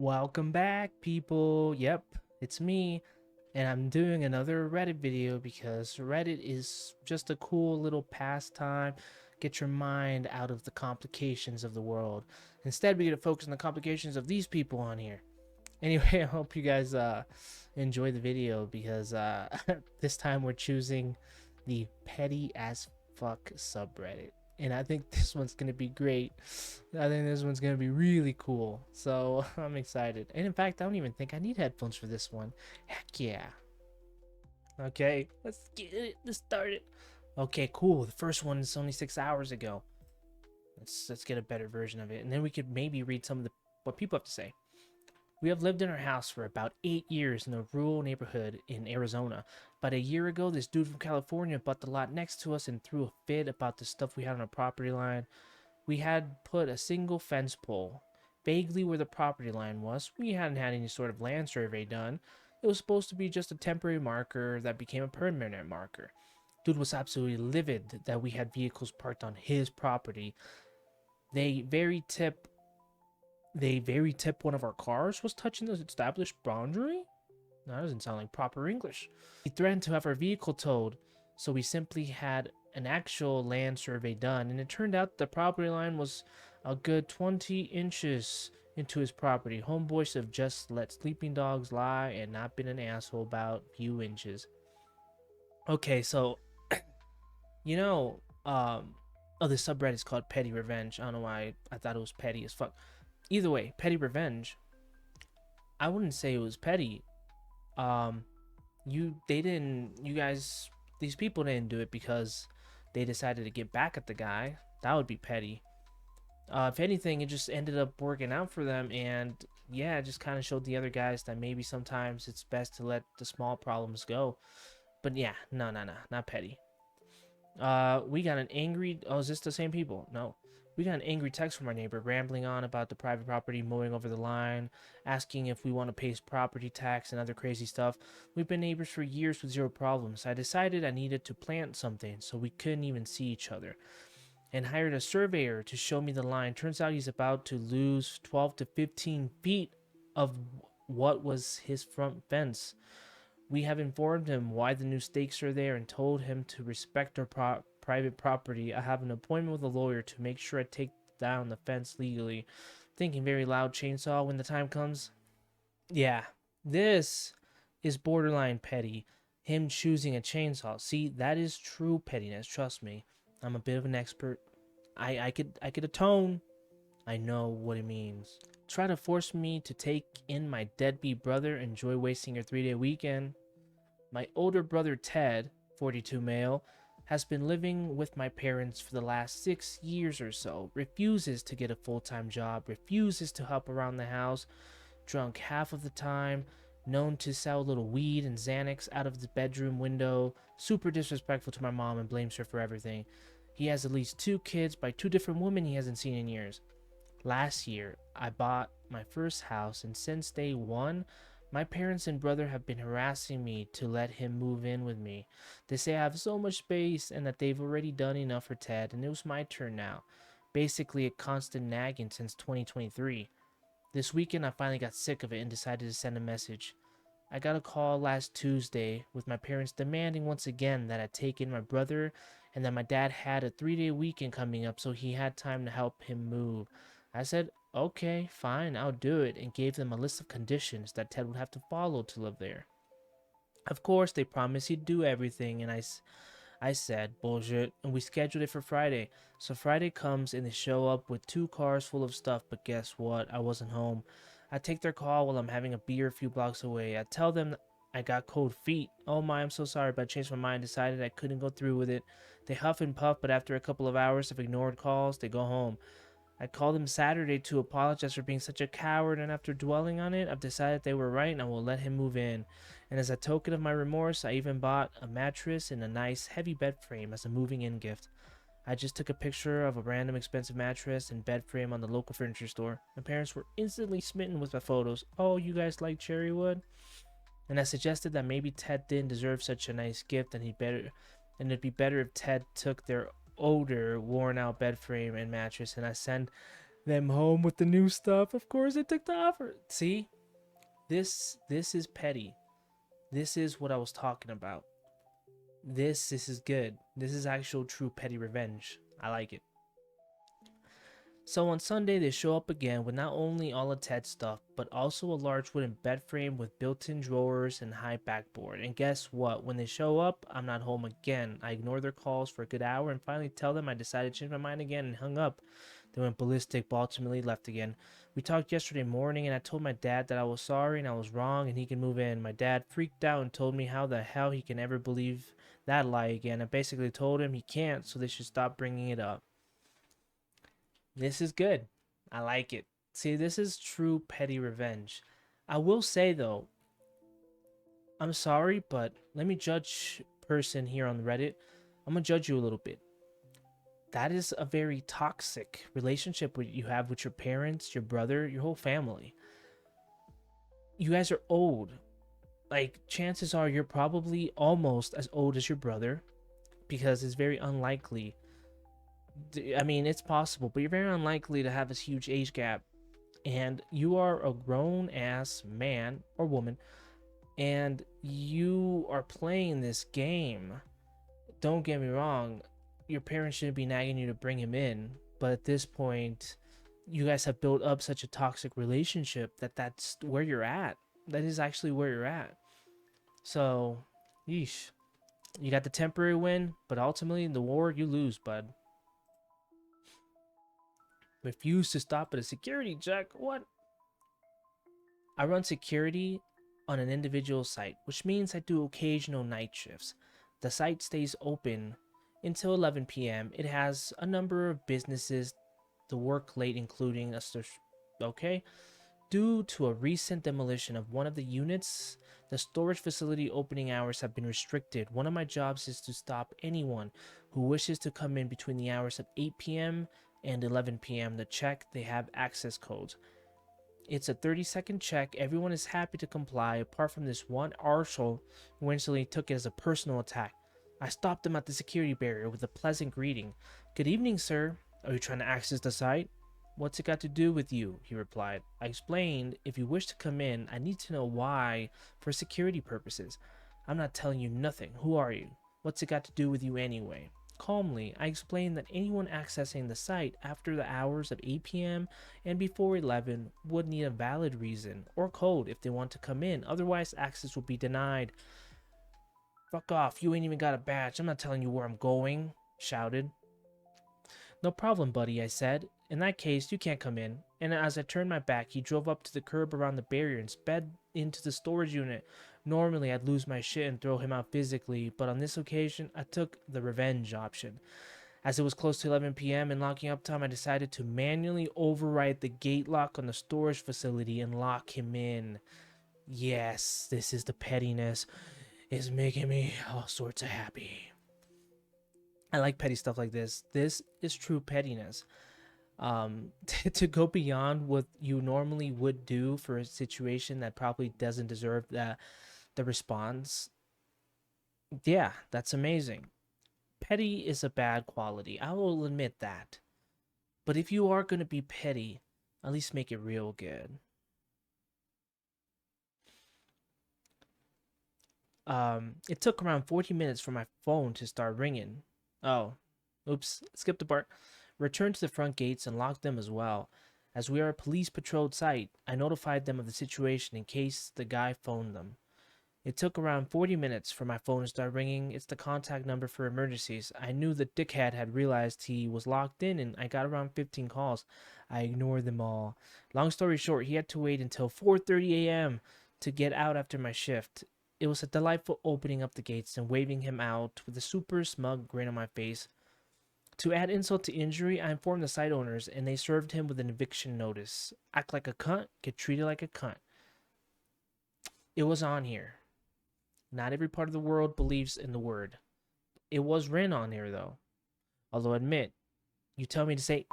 Welcome back, people. Yep, it's me, and I'm doing another Reddit video because Reddit is just a cool little pastime. Get your mind out of the complications of the world. Instead, we get to focus on the complications of these people on here. Anyway, I hope you guys enjoy the video because this time we're choosing the petty as fuck subreddit. And I think this one's gonna be great. I think this one's gonna be really cool. So I'm excited. And in fact, I don't even think I need headphones for this one. Heck yeah. Okay, let's get it. Let's start it. Okay, cool. The first one is only 6 hours ago. Let's get a better version of it, and then we could maybe read some of the what people have to say. We have lived in our house for about 8 years in a rural neighborhood in Arizona. About a year ago, this dude from California bought the lot next to us and threw a fit about the stuff we had on our property line. We had put a single fence pole vaguely where the property line was. We hadn't had any sort of land survey done. It was supposed to be just a temporary marker that became a permanent marker. Dude was absolutely livid that we had vehicles parked on his property. They very tip one of our cars was touching the established boundary? That doesn't sound like proper English. He threatened to have our vehicle towed, so we simply had an actual land survey done, and it turned out the property line was a good 20 inches into his property. Homeboy should have just let sleeping dogs lie and not been an asshole about few inches. Okay, so you know, oh, this subreddit is called Petty Revenge. I don't know why I thought it was petty as fuck. Either way, petty revenge. I wouldn't say it was petty. Um, you guys, these people didn't do it because they decided to get back at the guy. That would be petty. If anything, it just ended up working out for them, and yeah, it just kind of showed the other guys that maybe sometimes it's best to let the small problems go. But yeah, no, not petty. We got an angry. Oh, is this the same people? No. We got an angry text from our neighbor rambling on about the private property mowing over the line, asking if we want to pay property tax and other crazy stuff. We've been neighbors for years with zero problems. I decided I needed to plant something so we couldn't even see each other and hired a surveyor to show me the line. Turns out he's about to lose 12 to 15 feet of what was his front fence. We have informed him why the new stakes are there and told him to respect our private property. I have an appointment with a lawyer to make sure I take down the fence legally. Thinking very loud chainsaw when the time comes. Yeah, this is borderline petty. Him choosing a chainsaw. See, that is true pettiness. Trust me, I'm a bit of an expert. I could atone. I know what it means. Try to force me to take in my deadbeat brother. Enjoy wasting your 3-day weekend. My older brother Ted, 42 male, has been living with my parents for the last 6 years or so. Refuses to get a full-time job. Refuses to help around the house. Drunk half of the time. Known to sell a little weed and Xanax out of the bedroom window. Super disrespectful to my mom and blames her for everything. He has at least 2 kids by 2 different women he hasn't seen in years. Last year, I bought my first house, and since day one, my parents and brother have been harassing me to let him move in with me. They say I have so much space and that they've already done enough for Ted, and it was my turn now. Basically, a constant nagging since 2023. This weekend, I finally got sick of it and decided to send a message. I got a call last Tuesday with my parents demanding once again that I take in my brother and that my dad had a 3-day weekend coming up so he had time to help him move. I said, okay, fine, I'll do it, and gave them a list of conditions that Ted would have to follow to live there. Of course, they promised he'd do everything, and I said, bullshit, and we scheduled it for Friday. So Friday comes, and they show up with 2 cars full of stuff, but guess what? I wasn't home. I take their call while I'm having a beer a few blocks away. I tell them I got cold feet. Oh my, I'm so sorry, but I changed my mind, decided I couldn't go through with it. They huff and puff, but after a couple of hours of ignored calls, they go home. I called them Saturday to apologize for being such a coward, and after dwelling on it, I've decided they were right and I will let him move in. And as a token of my remorse, I even bought a mattress and a nice heavy bed frame as a moving in gift. I just took a picture of a random expensive mattress and bed frame on the local furniture store. My parents were instantly smitten with my photos. Oh, you guys like cherry wood? And I suggested that maybe Ted didn't deserve such a nice gift and it'd be better if Ted took their older, worn out bed frame and mattress, and I sent them home with the new stuff. Of course, they took the offer. See, this is petty. This is what I was talking about. This is good. This is actual true petty revenge. I like it. So on Sunday, they show up again with not only all of Ted's stuff, but also a large wooden bed frame with built-in drawers and high backboard. And guess what? When they show up, I'm not home again. I ignore their calls for a good hour and finally tell them I decided to change my mind again and hung up. They went ballistic, but ultimately left again. We talked yesterday morning and I told my dad that I was sorry and I was wrong and he can move in. My dad freaked out and told me how the hell he can ever believe that lie again. I basically told him he can't, so they should stop bringing it up. This is good. I like it. See, this is true petty revenge. I will say though, I'm sorry, but let me judge person here on Reddit. I'm gonna judge you a little bit. That is a very toxic relationship you have with your parents, your brother, your whole family. You guys are old. Like, chances are you're probably almost as old as your brother because it's very unlikely. I mean, it's possible, but you're very unlikely to have this huge age gap. And you are a grown ass man or woman, and you are playing this game. Don't get me wrong, your parents shouldn't be nagging you to bring him in, but at this point, you guys have built up such a toxic relationship that that's where you're at. That is actually where you're at. So, yeesh. You got the temporary win, but ultimately in the war, you lose, bud. Refuse to stop at a security check. What? I run security on an individual site, which means I do occasional night shifts. The site stays open until 11 p.m. It has a number of businesses to work late, including a okay. Due to a recent demolition of one of the units, the storage facility opening hours have been restricted. One of my jobs is to stop anyone who wishes to come in between the hours of 8 p.m. and 11 p.m. to check they have access codes. It's a 30-second check. Everyone is happy to comply, apart from this one arsehole who instantly took it as a personal attack. I stopped him at the security barrier with a pleasant greeting. "Good evening, sir. Are you trying to access the site?" "What's it got to do with you?" he replied. I explained, "If you wish to come in, I need to know why for security purposes." "I'm not telling you nothing. Who are you? What's it got to do with you anyway?" Calmly, I explained that anyone accessing the site after the hours of 8 p.m. and before 11 would need a valid reason or code if they want to come in, otherwise access will be denied. "Fuck off, you ain't even got a badge. I'm not telling you where I'm going," shouted. "No problem, buddy," I said. "In that case, you can't come in." And as I turned my back, he drove up to the curb around the barrier and sped into the storage unit. Normally, I'd lose my shit and throw him out physically, but on this occasion, I took the revenge option. As it was close to 11 p.m. and locking up time, I decided to manually override the gate lock on the storage facility and lock him in. Yes, this is the pettiness. It's making me all sorts of happy. I like petty stuff like this. This is true pettiness. To go beyond what you normally would do for a situation that probably doesn't deserve the response. Yeah, that's amazing. Petty is a bad quality. I will admit that. But if you are going to be petty, at least make it real good. It took around 40 minutes for my phone to start ringing. Oh, oops, skipped the part. Returned to the front gates and locked them as well. As we are a police patrolled site, I notified them of the situation in case the guy phoned them. It took around 40 minutes for my phone to start ringing. It's the contact number for emergencies. I knew the dickhead had realized he was locked in, and I got around 15 calls. I ignored them all. Long story short, he had to wait until 4:30 a.m. to get out after my shift. It was a delightful opening up the gates and waving him out with a super smug grin on my face. To add insult to injury, I informed the site owners, and they served him with an eviction notice. Act like a cunt, get treated like a cunt. It was on here. Not every part of the world believes in the word. It was written on here, though. Although, admit, you tell me to say,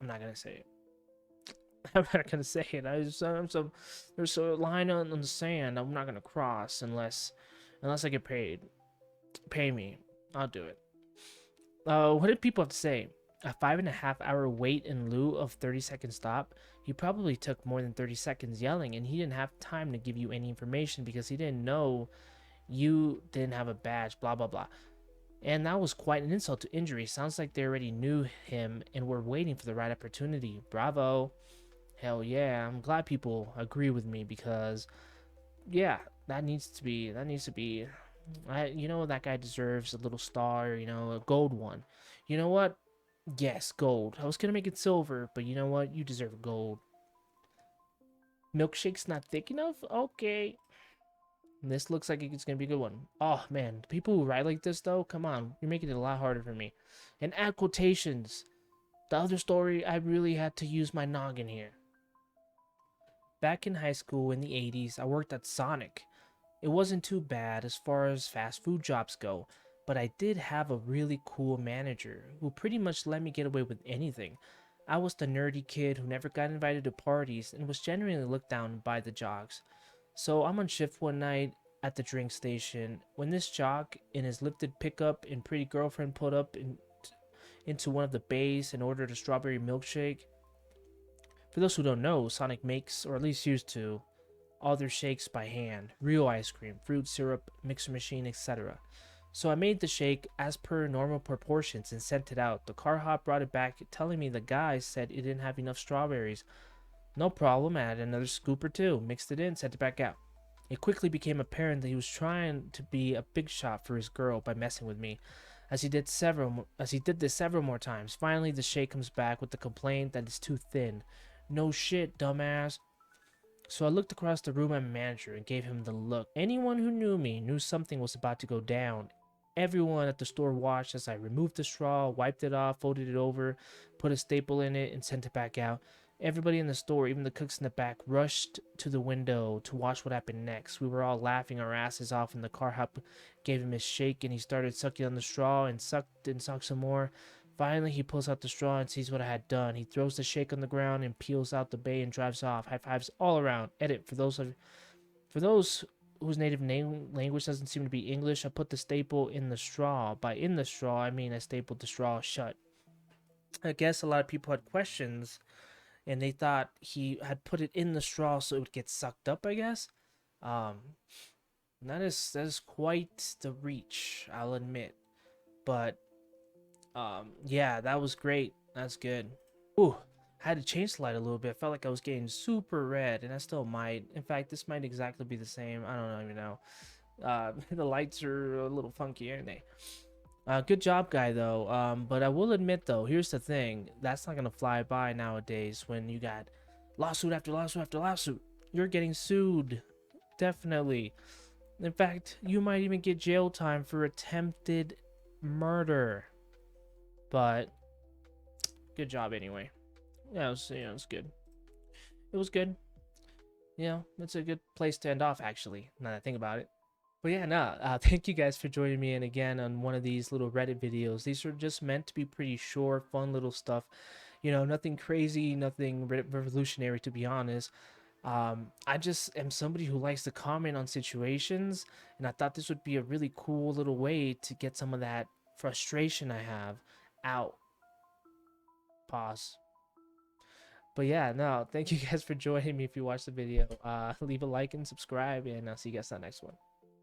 I'm not gonna say it. I'm not gonna say it. There's a line on the sand I'm not gonna cross unless I get paid. Pay me. I'll do it. What did people have to say? a 5.5 hour wait in lieu of 30-second stop. He probably took more than 30 seconds yelling, and he didn't have time to give you any information because he didn't know you didn't have a badge, blah, blah, blah. And that was quite an insult to injury. Sounds like they already knew him and were waiting for the right opportunity. Bravo. Hell yeah. I'm glad people agree with me because, yeah, that needs to be, that guy deserves a little star, a gold one. You know what? Yes, gold. I was gonna make it silver, but you know what? You deserve gold. Milkshake's not thick enough? Okay. This looks like it's gonna be a good one. Oh man, the people who write like this though, come on, you're making it a lot harder for me. And add quotations. The other story, I really had to use my noggin here. Back in high school in the 80s, I worked at Sonic. It wasn't too bad as far as fast food jobs go, but I did have a really cool manager who pretty much let me get away with anything. I was the nerdy kid who never got invited to parties and was genuinely looked down by the jocks. So I'm on shift one night at the drink station when this jock in his lifted pickup and pretty girlfriend pulled up into one of the bays and ordered a strawberry milkshake. For those who don't know, Sonic makes, or at least used to, all their shakes by hand, real ice cream, fruit syrup, mixer machine, etc. So I made the shake as per normal proportions and sent it out. The car hop brought it back telling me the guy said it didn't have enough strawberries. No problem, I added another scoop or two, mixed it in, sent it back out. It quickly became apparent that he was trying to be a big shot for his girl by messing with me, as he did this several more times. Finally, the shake comes back with the complaint that it's too thin. No shit, dumbass. So I looked across the room at my manager and gave him the look. Anyone who knew me knew something was about to go down. Everyone at the store watched as I removed the straw, wiped it off, folded it over, put a staple in it, and sent it back out. Everybody in the store, even the cooks in the back, rushed to the window to watch what happened next. We were all laughing our asses off, and the car hop gave him his shake, and he started sucking on the straw and sucked some more. Finally, he pulls out the straw and sees what I had done. He throws the shake on the ground and peels out the bay and drives off. High fives all around. Edit for those whose native language doesn't seem to be English. I put the staple in the straw. By in the straw, I mean I stapled the straw shut. I guess a lot of people had questions, and they thought he had put it in the straw so it would get sucked up. I guess. Um, that is quite the reach, I'll admit. But yeah, that was great. That's good. Ooh, had to change the light a little bit. Felt like I was getting super red, and I still might. In fact, this might exactly be the same. I don't even know. The lights are a little funky, aren't they? Good job, guy, though. But I will admit, though, here's the thing. That's not gonna fly by nowadays when you got lawsuit after lawsuit after lawsuit. You're getting sued. Definitely. In fact, you might even get jail time for attempted murder. But good job anyway. Yeah, it was good. It was good. It's a good place to end off, actually, now that I think about it. But yeah, no, thank you guys for joining me in again on one of these little Reddit videos. These are just meant to be pretty short, fun little stuff. Nothing crazy, nothing revolutionary, to be honest. I just am somebody who likes to comment on situations, and I thought this would be a really cool little way to get some of that frustration I have out. Pause. But yeah, no, thank you guys for joining me. If you watched the video, leave a like and subscribe, and I'll see you guys on the next one.